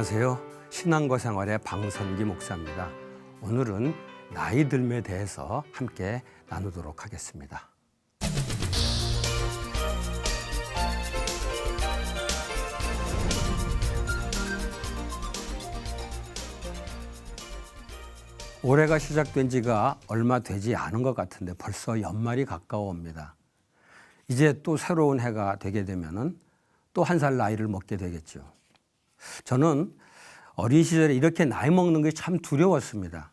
안녕하세요. 신앙과 생활의 방선기 목사입니다. 오늘은 나이 듦에 대해서 함께 나누도록 하겠습니다. 올해가 시작된 지가 얼마 되지 않은 것 같은데 벌써 연말이 가까워옵니다. 이제 또 새로운 해가 되게 되면은 또 한 살 나이를 먹게 되겠죠. 저는 어린 시절에 이렇게 나이 먹는 게 참 두려웠습니다.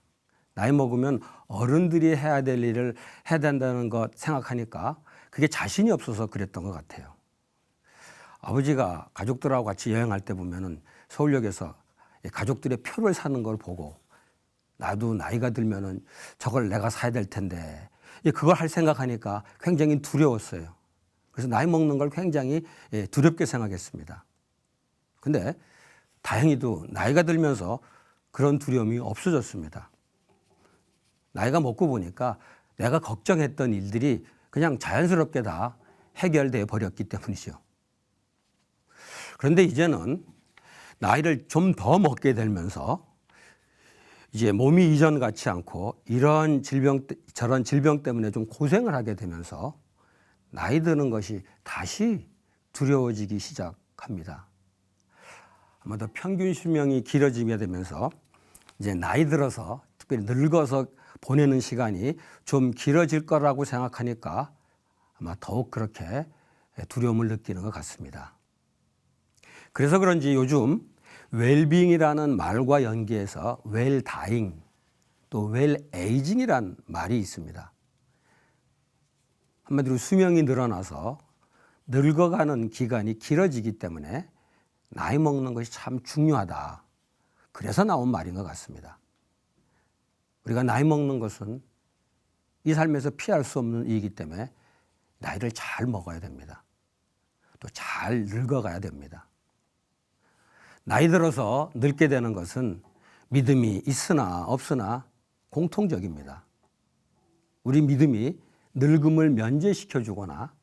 나이 먹으면 어른들이 해야 될 일을 해야 된다는 것 생각하니까 그게 자신이 없어서 그랬던 것 같아요. 아버지가 가족들하고 같이 여행할 때 보면은 서울역에서 가족들의 표를 사는 걸 보고 나도 나이가 들면은 저걸 내가 사야 될 텐데 그걸 할 생각하니까 굉장히 두려웠어요. 그래서 나이 먹는 걸 굉장히 두렵게 생각했습니다. 근데 다행히도 나이가 들면서 그런 두려움이 없어졌습니다. 나이가 먹고 보니까 내가 걱정했던 일들이 그냥 자연스럽게 다 해결되어 버렸기 때문이죠. 그런데 이제는 나이를 좀 더 먹게 되면서 이제 몸이 이전 같지 않고 이런 질병, 저런 질병 때문에 좀 고생을 하게 되면서 나이 드는 것이 다시 두려워지기 시작합니다. 아마도 평균 수명이 길어지게 되면서 이제 나이 들어서 특별히 늙어서 보내는 시간이 좀 길어질 거라고 생각하니까 아마 더욱 그렇게 두려움을 느끼는 것 같습니다. 그래서 그런지 요즘 웰빙이라는 말과 연계해서 웰다잉 또 웰에이징이란 말이 있습니다. 한마디로 수명이 늘어나서 늙어가는 기간이 길어지기 때문에 나이 먹는 것이 참 중요하다. 그래서 나온 말인 것 같습니다. 우리가 나이 먹는 것은 이 삶에서 피할 수 없는 일이기 때문에 나이를 잘 먹어야 됩니다. 또 잘 늙어가야 됩니다. 나이 들어서 늙게 되는 것은 믿음이 있으나 없으나 공통적입니다. 우리 믿음이 늙음을 면제시켜 주거나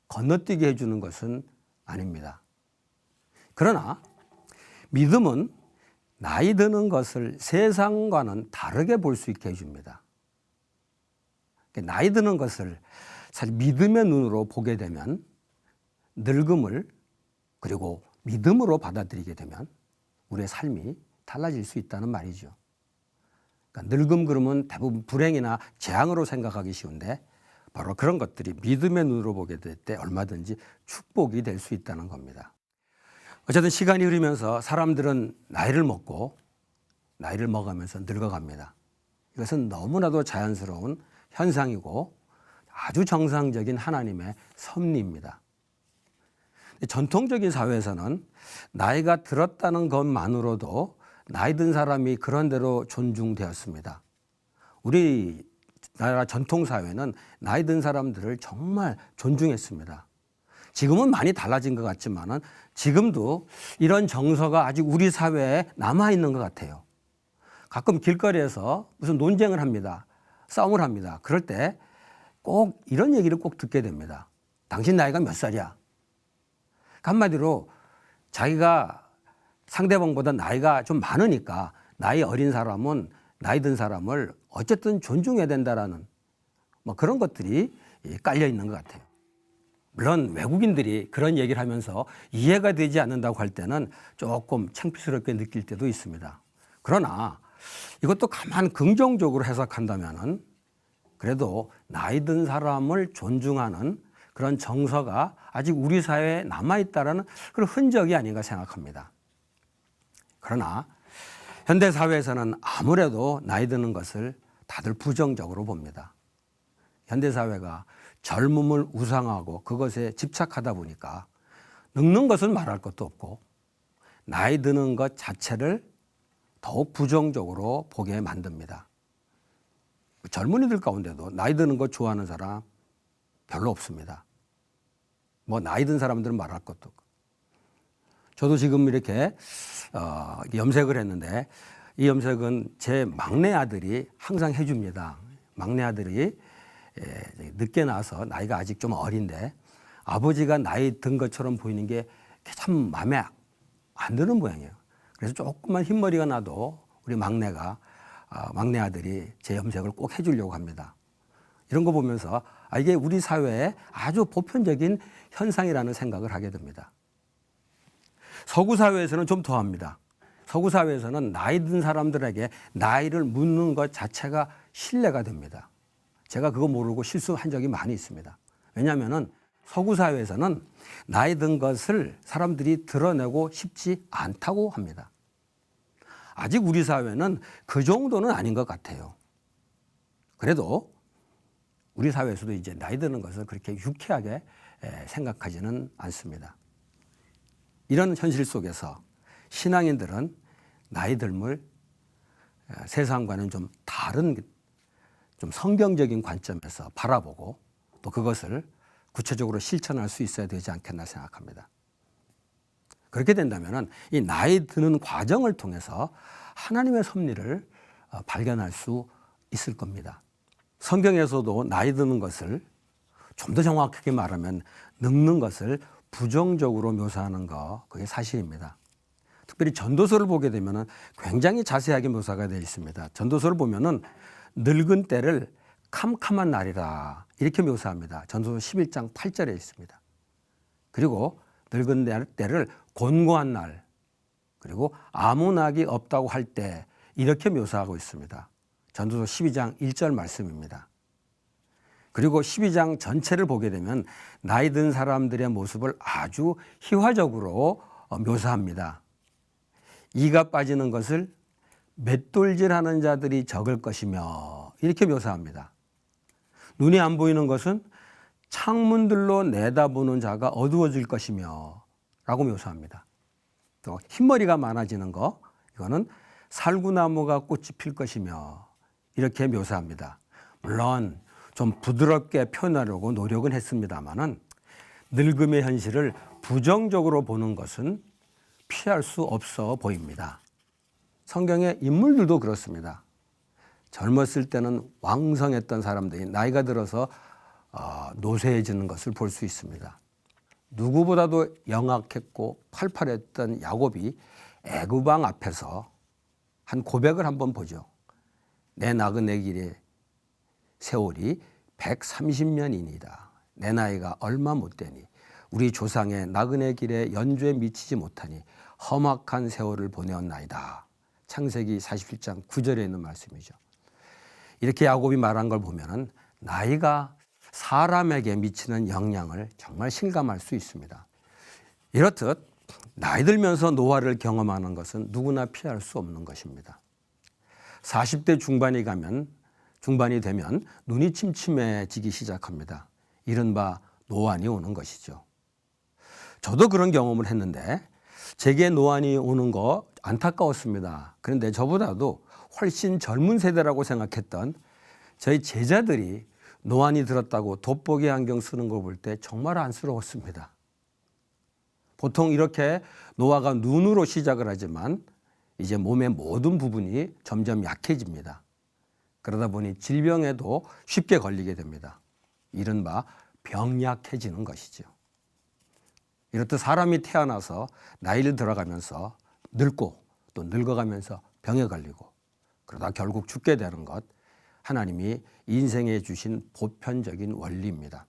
건너뛰게 해주는 것은 아닙니다. 그러나 믿음은 나이 드는 것을 세상과는 다르게 볼 수 있게 해줍니다. 나이 드는 것을 사실 믿음의 눈으로 보게 되면 늙음을 그리고 믿음으로 받아들이게 되면 우리의 삶이 달라질 수 있다는 말이죠. 그러니까 늙음 그러면 대부분 불행이나 재앙으로 생각하기 쉬운데 바로 그런 것들이 믿음의 눈으로 보게 될 때 얼마든지 축복이 될 수 있다는 겁니다. 어쨌든 시간이 흐르면서 사람들은 나이를 먹고 나이를 먹으면서 늙어갑니다. 이것은 너무나도 자연스러운 현상이고 아주 정상적인 하나님의 섭리입니다. 전통적인 사회에서는 나이가 들었다는 것만으로도 나이 든 사람이 그런대로 존중되었습니다. 우리나라 전통사회는 나이 든 사람들을 정말 존중했습니다. 지금은 많이 달라진 것 같지만은 지금도 이런 정서가 아직 우리 사회에 남아있는 것 같아요. 가끔 길거리에서 무슨 논쟁을 합니다. 싸움을 합니다. 그럴 때 꼭 이런 얘기를 꼭 듣게 됩니다. 당신 나이가 몇 살이야? 한마디로 자기가 상대방보다 나이가 좀 많으니까 나이 어린 사람은 나이 든 사람을 어쨌든 존중해야 된다라는 그런 것들이 깔려 있는 것 같아요. 물론 외국인들이 그런 얘기를 하면서 이해가 되지 않는다고 할 때는 조금 창피스럽게 느낄 때도 있습니다. 그러나 이것도 가만 긍정적으로 해석한다면은 그래도 나이 든 사람을 존중하는 그런 정서가 아직 우리 사회에 남아있다는 그런 흔적이 아닌가 생각합니다. 그러나 현대사회에서는 아무래도 나이 드는 것을 다들 부정적으로 봅니다. 현대사회가 젊음을 우상하고 그것에 집착하다 보니까 늙는 것은 말할 것도 없고 나이 드는 것 자체를 더욱 부정적으로 보게 만듭니다. 젊은이들 가운데도 나이 드는 것 좋아하는 사람 별로 없습니다. 나이 든 사람들은 말할 것도 없고. 저도 지금 이렇게 염색을 했는데 이 염색은 제 막내 아들이 항상 해줍니다. 막내 아들이 늦게 나서 나이가 아직 좀 어린데 아버지가 나이 든 것처럼 보이는 게 참 마음에 안 드는 모양이에요. 그래서 조금만 흰머리가 나도 우리 막내 아들이 제 염색을 꼭 해주려고 합니다. 이런 거 보면서 이게 우리 사회의 아주 보편적인 현상이라는 생각을 하게 됩니다. 서구 사회에서는 좀 더합니다. 서구 사회에서는 나이 든 사람들에게 나이를 묻는 것 자체가 신뢰가 됩니다. 제가 그거 모르고 실수한 적이 많이 있습니다. 왜냐하면 서구 사회에서는 나이 든 것을 사람들이 드러내고 싶지 않다고 합니다. 아직 우리 사회는 그 정도는 아닌 것 같아요. 그래도 우리 사회에서도 이제 나이 드는 것을 그렇게 유쾌하게 생각하지는 않습니다. 이런 현실 속에서 신앙인들은 나이 듦을 세상과는 좀 다른 좀 성경적인 관점에서 바라보고 또 그것을 구체적으로 실천할 수 있어야 되지 않겠나 생각합니다. 그렇게 된다면 이 나이 드는 과정을 통해서 하나님의 섭리를 발견할 수 있을 겁니다. 성경에서도 나이 드는 것을 좀 더 정확하게 말하면 늙는 것을 부정적으로 묘사하는 거, 그게 사실입니다. 특별히 전도서를 보게 되면 굉장히 자세하게 묘사가 되어 있습니다. 전도서를 보면 늙은 때를 캄캄한 날이라 이렇게 묘사합니다. 전도서 11장 8절에 있습니다. 그리고 늙은 때를 곤고한 날, 그리고 아무 낙이 없다고 할 때 이렇게 묘사하고 있습니다. 전도서 12장 1절 말씀입니다. 그리고 12장 전체를 보게 되면 나이 든 사람들의 모습을 아주 희화적으로 묘사합니다. 이가 빠지는 것을 맷돌질하는 자들이 적을 것이며 이렇게 묘사합니다. 눈이 안 보이는 것은 창문들로 내다보는 자가 어두워질 것이며 라고 묘사합니다. 또 흰머리가 많아지는 거, 이거는 살구나무가 꽃이 필 것이며 이렇게 묘사합니다. 물론 좀 부드럽게 표현하려고 노력은 했습니다만은 늙음의 현실을 부정적으로 보는 것은 피할 수 없어 보입니다. 성경의 인물들도 그렇습니다. 젊었을 때는 왕성했던 사람들이 나이가 들어서 노쇠해지는 것을 볼 수 있습니다. 누구보다도 영악했고 팔팔했던 야곱이 애굽 왕 앞에서 한 고백을 한번 보죠. 내 나그네 길의 세월이 130년이니이다. 내 나이가 얼마 못 되니 우리 조상의 나그네 길에 연주에 미치지 못하니 험악한 세월을 보내었나이다. 창세기 47장 9절에 있는 말씀이죠. 이렇게 야곱이 말한 걸 보면은 나이가 사람에게 미치는 영향을 정말 실감할 수 있습니다. 이렇듯 나이 들면서 노화를 경험하는 것은 누구나 피할 수 없는 것입니다. 40대 중반이 되면 눈이 침침해지기 시작합니다. 이른바 노안이 오는 것이죠. 저도 그런 경험을 했는데 제게 노안이 오는 거 안타까웠습니다. 그런데 저보다도 훨씬 젊은 세대라고 생각했던 저희 제자들이 노안이 들었다고 돋보기 안경 쓰는 걸 볼 때 정말 안쓰러웠습니다. 보통 이렇게 노화가 눈으로 시작을 하지만 이제 몸의 모든 부분이 점점 약해집니다. 그러다 보니 질병에도 쉽게 걸리게 됩니다. 이른바 병약해지는 것이죠. 이렇듯 사람이 태어나서 나이를 들어가면서 늙고 또 늙어가면서 병에 걸리고 그러다 결국 죽게 되는 것, 하나님이 인생에 주신 보편적인 원리입니다.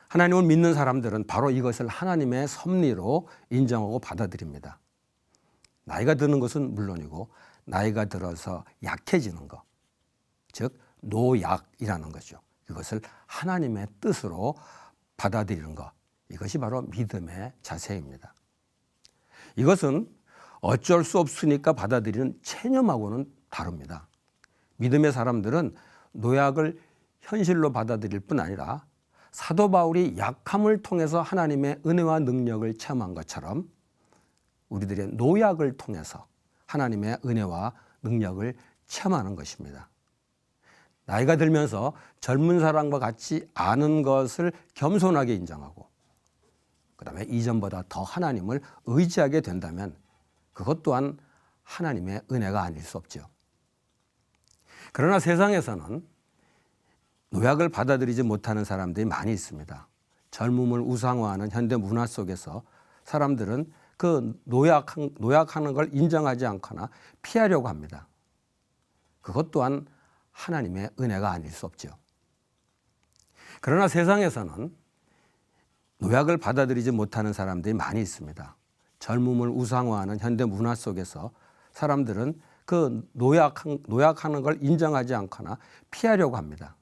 하나님을 믿는 사람들은 바로 이것을 하나님의 섭리로 인정하고 받아들입니다. 나이가 드는 것은 물론이고 나이가 들어서 약해지는 것, 즉 노약이라는 거죠. 이것을 하나님의 뜻으로 받아들이는 것, 이것이 바로 믿음의 자세입니다. 이것은 어쩔 수 없으니까 받아들이는 체념하고는 다릅니다. 믿음의 사람들은 노약을 현실로 받아들일 뿐 아니라 사도 바울이 약함을 통해서 하나님의 은혜와 능력을 체험한 것처럼 우리들의 노약을 통해서 하나님의 은혜와 능력을 체험하는 것입니다. 나이가 들면서 젊은 사람과 같지 않은 것을 겸손하게 인정하고 그다음에 이전보다 더 하나님을 의지하게 된다면 그것 또한 하나님의 은혜가 아닐 수 없죠. 그러나 세상에서는 노약을 받아들이지 못하는 사람들이 많이 있습니다. 젊음을 우상화하는 현대 문화 속에서 사람들은 노약하는 걸 인정하지 않거나 피하려고 합니다. 그것 또한 하나님의 은혜가 아닐 수 없죠. 그러나 세상에서는 노약을 받아들이지 못하는 사람들이 많이 있습니다. 젊음을 우상화하는 현대 문화 속에서 사람들은 노약하는 걸 인정하지 않거나 피하려고 합니다.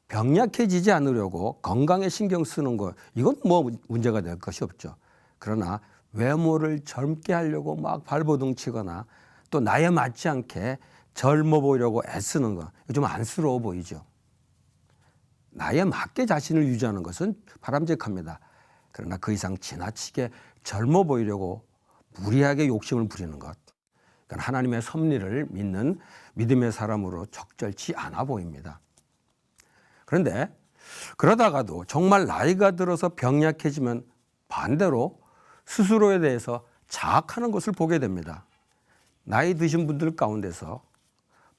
병약해지지 않으려고 건강에 신경 쓰는 거, 이건 뭐 문제가 될 것이 없죠. 그러나 외모를 젊게 하려고 막 발버둥 치거나 또 나이에 맞지 않게 젊어 보이려고 애쓰는 거, 이거 좀 안쓰러워 보이죠. 나이에 맞게 자신을 유지하는 것은 바람직합니다. 그러나 그 이상 지나치게 젊어 보이려고 무리하게 욕심을 부리는 것, 그건 하나님의 섭리를 믿는 믿음의 사람으로 적절치 않아 보입니다. 그런데 그러다가도 정말 나이가 들어서 병약해지면 반대로 스스로에 대해서 자학하는 것을 보게 됩니다. 나이 드신 분들 가운데서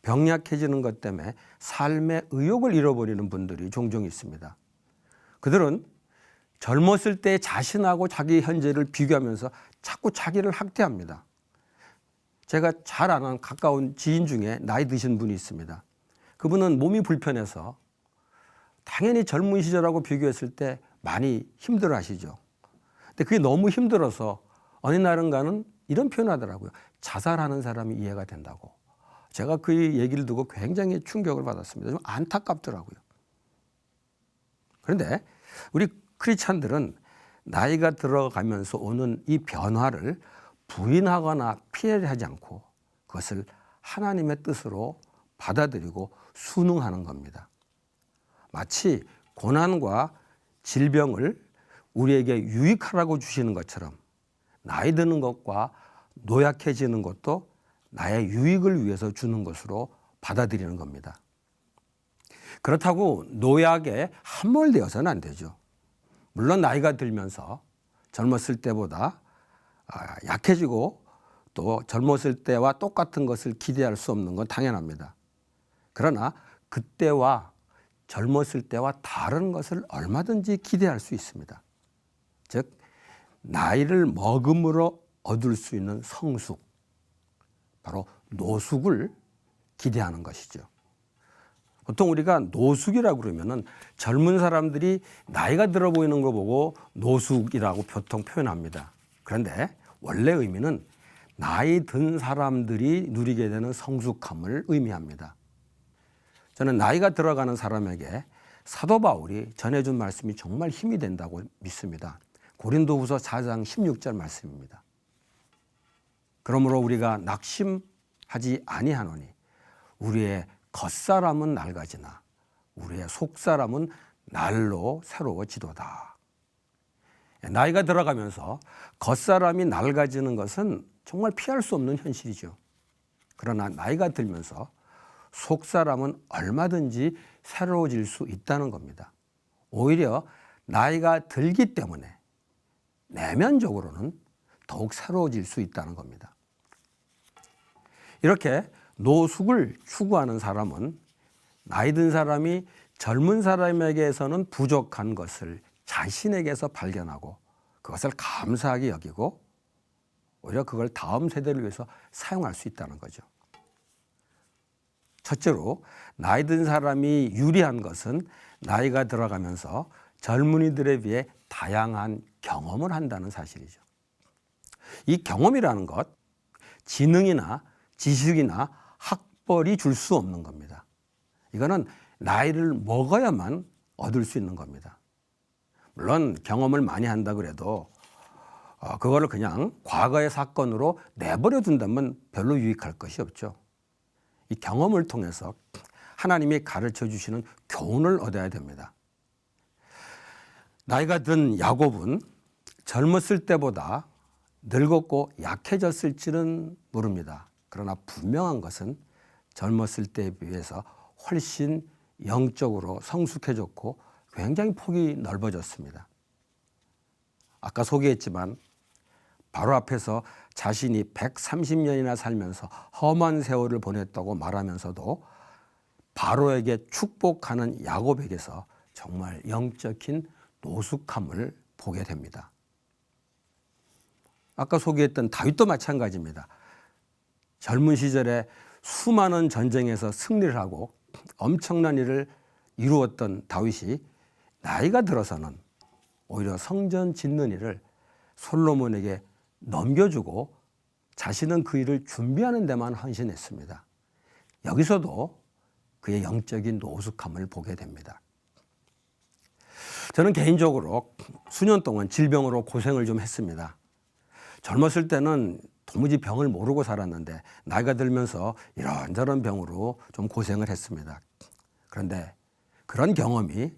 병약해지는 것 때문에 삶의 의욕을 잃어버리는 분들이 종종 있습니다. 그들은 젊었을 때 자신하고 자기 현재를 비교하면서 자꾸 자기를 학대합니다. 제가 잘 아는 가까운 지인 중에 나이 드신 분이 있습니다. 그분은 몸이 불편해서 당연히 젊은 시절하고 비교했을 때 많이 힘들어 하시죠. 근데 그게 너무 힘들어서 어느 날인가는 이런 표현 하더라고요. 자살하는 사람이 이해가 된다고. 제가 그 얘기를 듣고 굉장히 충격을 받았습니다. 좀 안타깝더라고요. 그런데 우리 크리스찬들은 나이가 들어가면서 오는 이 변화를 부인하거나 피해를 하지 않고 그것을 하나님의 뜻으로 받아들이고 순응하는 겁니다. 마치 고난과 질병을 우리에게 유익하라고 주시는 것처럼 나이 드는 것과 노약해지는 것도 나의 유익을 위해서 주는 것으로 받아들이는 겁니다. 그렇다고 노약에 함몰되어서는 안 되죠. 물론 나이가 들면서 젊었을 때보다 약해지고 또 젊었을 때와 똑같은 것을 기대할 수 없는 건 당연합니다. 그러나 그때와 젊었을 때와 다른 것을 얼마든지 기대할 수 있습니다. 즉 나이를 먹음으로 얻을 수 있는 성숙, 바로 노숙을 기대하는 것이죠. 보통 우리가 노숙이라고 그러면은 젊은 사람들이 나이가 들어 보이는 거 보고 노숙이라고 보통 표현합니다. 그런데 원래 의미는 나이 든 사람들이 누리게 되는 성숙함을 의미합니다. 저는 나이가 들어가는 사람에게 사도 바울이 전해준 말씀이 정말 힘이 된다고 믿습니다. 고린도후서 4장 16절 말씀입니다. 그러므로 우리가 낙심하지 아니하노니 우리의 겉사람은 낡아지나 우리의 속사람은 날로 새로워지도다. 나이가 들어가면서 겉사람이 낡아지는 것은 정말 피할 수 없는 현실이죠. 그러나 나이가 들면서 속사람은 얼마든지 새로워질 수 있다는 겁니다. 오히려 나이가 들기 때문에 내면적으로는 더욱 새로워질 수 있다는 겁니다. 이렇게 노숙을 추구하는 사람은 나이 든 사람이 젊은 사람에게서는 부족한 것을 자신에게서 발견하고 그것을 감사하게 여기고 오히려 그걸 다음 세대를 위해서 사용할 수 있다는 거죠. 첫째로 나이 든 사람이 유리한 것은 나이가 들어가면서 젊은이들에 비해 다양한 경험을 한다는 사실이죠. 이 경험이라는 것, 지능이나 지식이나 학벌이 줄 수 없는 겁니다. 이거는 나이를 먹어야만 얻을 수 있는 겁니다. 물론 경험을 많이 한다 그래도 그거를 그냥 과거의 사건으로 내버려 둔다면 별로 유익할 것이 없죠. 이 경험을 통해서 하나님이 가르쳐 주시는 교훈을 얻어야 됩니다. 나이가 든 야곱은 젊었을 때보다 늙었고 약해졌을지는 모릅니다. 그러나 분명한 것은 젊었을 때에 비해서 훨씬 영적으로 성숙해졌고 굉장히 폭이 넓어졌습니다. 아까 소개했지만 바로 앞에서 자신이 130년이나 살면서 험한 세월을 보냈다고 말하면서도 바로에게 축복하는 야곱에게서 정말 영적인 노숙함을 보게 됩니다. 아까 소개했던 다윗도 마찬가지입니다. 젊은 시절에 수많은 전쟁에서 승리를 하고 엄청난 일을 이루었던 다윗이 나이가 들어서는 오히려 성전 짓는 일을 솔로몬에게 넘겨주고 자신은 그 일을 준비하는 데만 헌신했습니다. 여기서도 그의 영적인 노숙함을 보게 됩니다. 저는 개인적으로 수년 동안 질병으로 고생을 좀 했습니다. 젊었을 때는 도무지 병을 모르고 살았는데 나이가 들면서 이런저런 병으로 좀 고생을 했습니다. 그런데 그런 경험이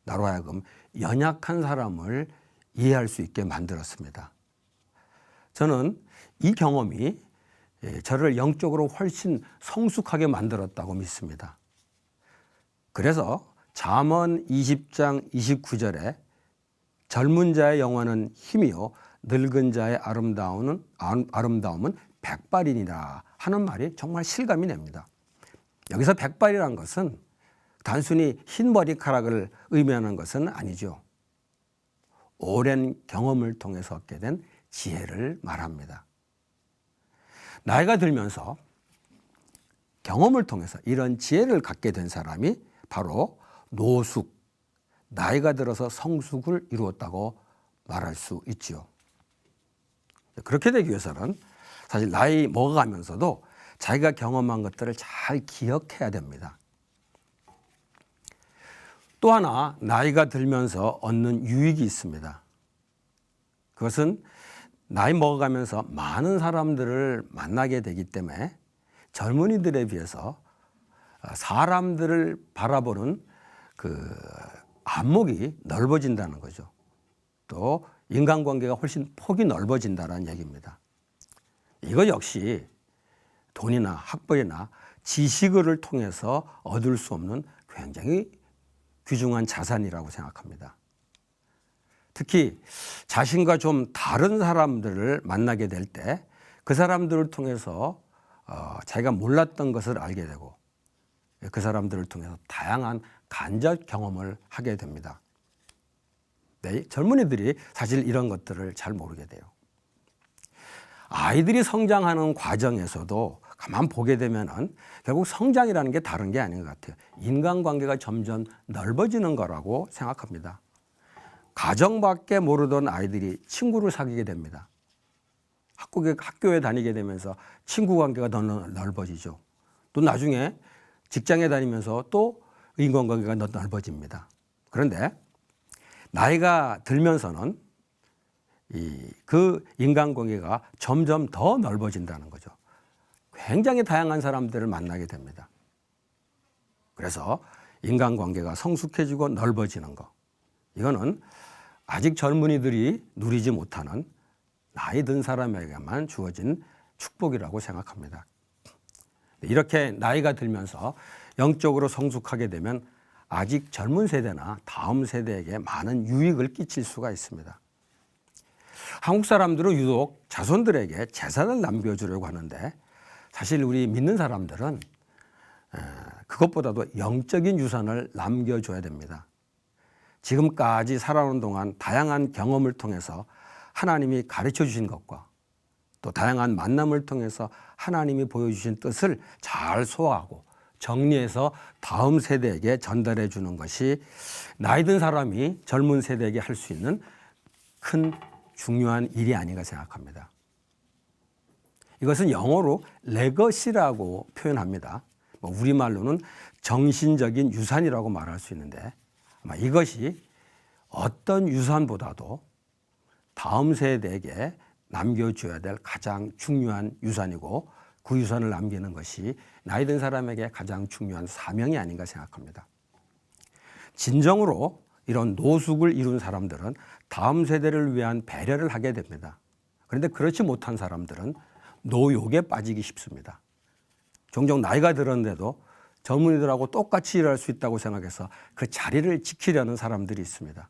나로 하여금 연약한 사람을 이해할 수 있게 만들었습니다. 저는 이 경험이 저를 영적으로 훨씬 성숙하게 만들었다고 믿습니다. 그래서 잠언 20장 29절에 젊은 자의 영혼은 힘이요 늙은 자의 아름다움은 백발이니라 하는 말이 정말 실감이 납니다. 여기서 백발이란 것은 단순히 흰 머리카락을 의미하는 것은 아니죠. 오랜 경험을 통해서 얻게 된 지혜를 말합니다. 나이가 들면서 경험을 통해서 이런 지혜를 갖게 된 사람이 바로 노숙, 나이가 들어서 성숙을 이루었다고 말할 수 있지요. 그렇게 되기 위해서는 사실 나이 먹어가면서도 자기가 경험한 것들을 잘 기억해야 됩니다. 또 하나 나이가 들면서 얻는 유익이 있습니다. 그것은 나이 먹어가면서 많은 사람들을 만나게 되기 때문에 젊은이들에 비해서 사람들을 바라보는 그 안목이 넓어진다는 거죠. 또 인간관계가 훨씬 폭이 넓어진다는 얘기입니다. 이거 역시 돈이나 학벌이나 지식을 통해서 얻을 수 없는 굉장히 귀중한 자산이라고 생각합니다. 특히 자신과 좀 다른 사람들을 만나게 될 때 그 사람들을 통해서 자기가 몰랐던 것을 알게 되고 그 사람들을 통해서 다양한 간접 경험을 하게 됩니다. 네, 젊은이들이 사실 이런 것들을 잘 모르게 돼요. 아이들이 성장하는 과정에서도 가만 보게 되면은 결국 성장이라는 게 다른 게 아닌 것 같아요. 인간관계가 점점 넓어지는 거라고 생각합니다. 가정밖에 모르던 아이들이 친구를 사귀게 됩니다. 학교에 다니게 되면서 친구 관계가 더 넓어지죠. 또 나중에 직장에 다니면서 또 인간관계가 더 넓어집니다. 그런데 나이가 들면서는 그 인간관계가 점점 더 넓어진다는 거죠. 굉장히 다양한 사람들을 만나게 됩니다. 그래서 인간관계가 성숙해지고 넓어지는 거. 이거는 아직 젊은이들이 누리지 못하는 나이 든 사람에게만 주어진 축복이라고 생각합니다. 이렇게 나이가 들면서 영적으로 성숙하게 되면 아직 젊은 세대나 다음 세대에게 많은 유익을 끼칠 수가 있습니다. 한국 사람들은 유독 자손들에게 재산을 남겨주려고 하는데 사실 우리 믿는 사람들은 그것보다도 영적인 유산을 남겨줘야 됩니다. 지금까지 살아오는 동안 다양한 경험을 통해서 하나님이 가르쳐 주신 것과 또 다양한 만남을 통해서 하나님이 보여주신 뜻을 잘 소화하고 정리해서 다음 세대에게 전달해 주는 것이 나이 든 사람이 젊은 세대에게 할 수 있는 큰 중요한 일이 아닌가 생각합니다. 이것은 영어로 레거시라고 표현합니다. 우리말로는 정신적인 유산이라고 말할 수 있는데 아마 이것이 어떤 유산보다도 다음 세대에게 남겨줘야 될 가장 중요한 유산이고 그 유산을 남기는 것이 나이 든 사람에게 가장 중요한 사명이 아닌가 생각합니다. 진정으로 이런 노숙을 이룬 사람들은 다음 세대를 위한 배려를 하게 됩니다. 그런데 그렇지 못한 사람들은 노욕에 빠지기 쉽습니다. 종종 나이가 들었는데도 젊은이들하고 똑같이 일할 수 있다고 생각해서 그 자리를 지키려는 사람들이 있습니다.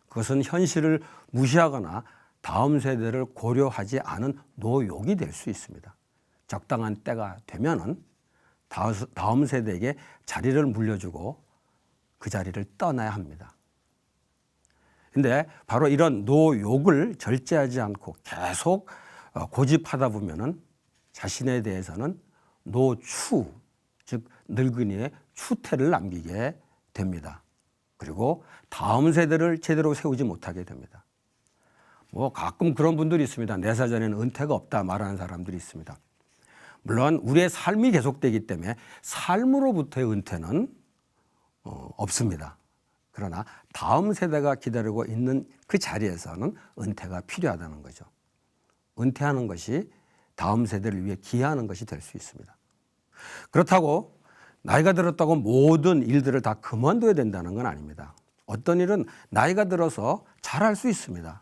그것은 현실을 무시하거나 다음 세대를 고려하지 않은 노욕이 될 수 있습니다. 적당한 때가 되면은 다음 세대에게 자리를 물려주고 그 자리를 떠나야 합니다. 근데 바로 이런 노욕을 절제하지 않고 계속 고집하다 보면은 자신에 대해서는 노추, 즉 늙은이의 추태를 남기게 됩니다. 그리고 다음 세대를 제대로 세우지 못하게 됩니다. 뭐 가끔 그런 분들이 있습니다. 내 사전에는 은퇴가 없다 말하는 사람들이 있습니다. 물론 우리의 삶이 계속되기 때문에 삶으로부터의 은퇴는 없습니다. 그러나 다음 세대가 기다리고 있는 그 자리에서는 은퇴가 필요하다는 거죠. 은퇴하는 것이 다음 세대를 위해 기여하는 것이 될 수 있습니다. 그렇다고 나이가 들었다고 모든 일들을 다 그만둬야 된다는 건 아닙니다. 어떤 일은 나이가 들어서 잘할 수 있습니다.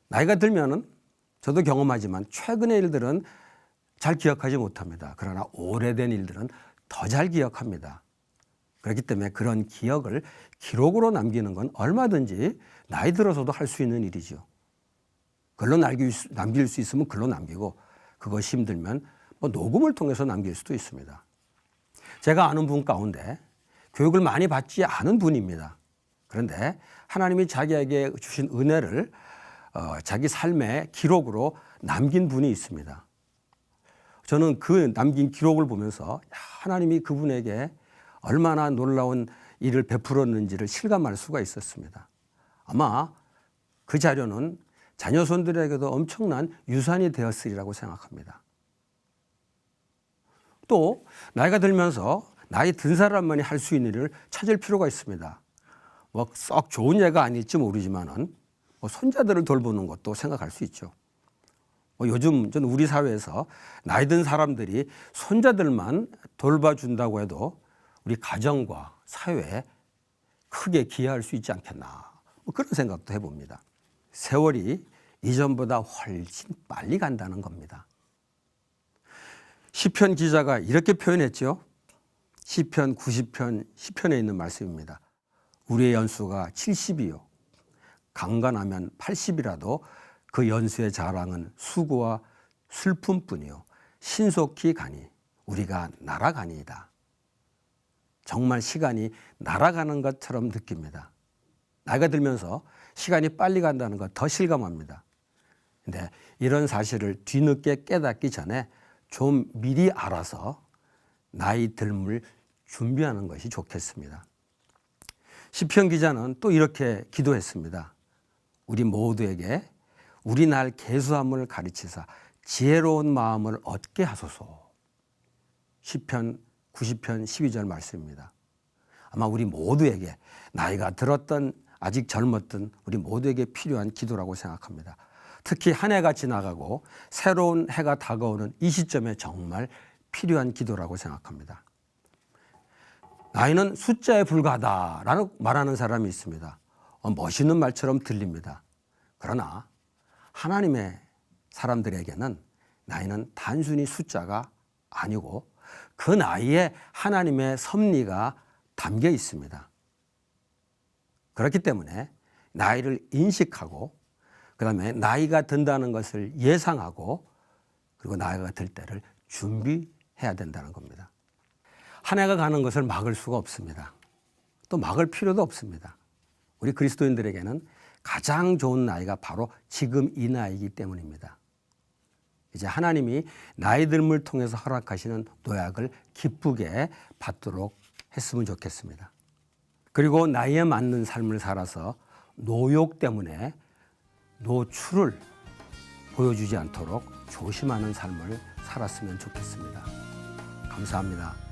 나이가 들면은 저도 경험하지만 최근의 일들은 잘 기억하지 못합니다. 그러나 오래된 일들은 더 잘 기억합니다. 그렇기 때문에 그런 기억을 기록으로 남기는 건 얼마든지 나이 들어서도 할 수 있는 일이죠. 글로 남길 수 있으면 글로 남기고 그것이 힘들면 뭐 녹음을 통해서 남길 수도 있습니다. 제가 아는 분 가운데 교육을 많이 받지 않은 분입니다. 그런데 하나님이 자기에게 주신 은혜를 자기 삶의 기록으로 남긴 분이 있습니다. 저는 그 남긴 기록을 보면서 하나님이 그분에게 얼마나 놀라운 일을 베풀었는지를 실감할 수가 있었습니다. 아마 그 자료는 자녀손들에게도 엄청난 유산이 되었으리라고 생각합니다. 또 나이가 들면서 나이 든 사람만이 할 수 있는 일을 찾을 필요가 있습니다. 뭐 썩 좋은 예가 아닐지 모르지만은 뭐 손자들을 돌보는 것도 생각할 수 있죠. 요즘 전 우리 사회에서 나이 든 사람들이 손자들만 돌봐준다고 해도 우리 가정과 사회에 크게 기여할 수 있지 않겠나 그런 생각도 해봅니다. 세월이 이전보다 훨씬 빨리 간다는 겁니다. 시편 기자가 이렇게 표현했죠. 시편 90편 10편에 있는 말씀입니다. 우리의 연수가 70이요. 강건하면 80이라도 그 연수의 자랑은 수고와 슬픔뿐이요. 신속히 가니 우리가 날아가니이다. 정말 시간이 날아가는 것처럼 느낍니다. 나이가 들면서 시간이 빨리 간다는 거 더 실감합니다. 근데 이런 사실을 뒤늦게 깨닫기 전에 좀 미리 알아서 나이 들물 준비하는 것이 좋겠습니다. 시편 기자는 또 이렇게 기도했습니다. 우리 모두에게 우리 날 계수함을 가르치사 지혜로운 마음을 얻게 하소서. 시편 90편 12절 말씀입니다. 아마 우리 모두에게 나이가 들었던 아직 젊었던 우리 모두에게 필요한 기도라고 생각합니다. 특히 한 해가 지나가고 새로운 해가 다가오는 이 시점에 정말 필요한 기도라고 생각합니다. 나이는 숫자에 불과하다라고 말하는 사람이 있습니다. 멋있는 말처럼 들립니다. 그러나 하나님의 사람들에게는 나이는 단순히 숫자가 아니고 그 나이에 하나님의 섭리가 담겨 있습니다. 그렇기 때문에 나이를 인식하고 그다음에 나이가 든다는 것을 예상하고 그리고 나이가 들 때를 준비해야 된다는 겁니다. 한 해가 가는 것을 막을 수가 없습니다. 또 막을 필요도 없습니다. 우리 그리스도인들에게는 가장 좋은 나이가 바로 지금 이 나이이기 때문입니다. 이제 하나님이 나이 들음을 통해서 허락하시는 노약을 기쁘게 받도록 했으면 좋겠습니다. 그리고 나이에 맞는 삶을 살아서 노욕 때문에 노출을 보여주지 않도록 조심하는 삶을 살았으면 좋겠습니다. 감사합니다.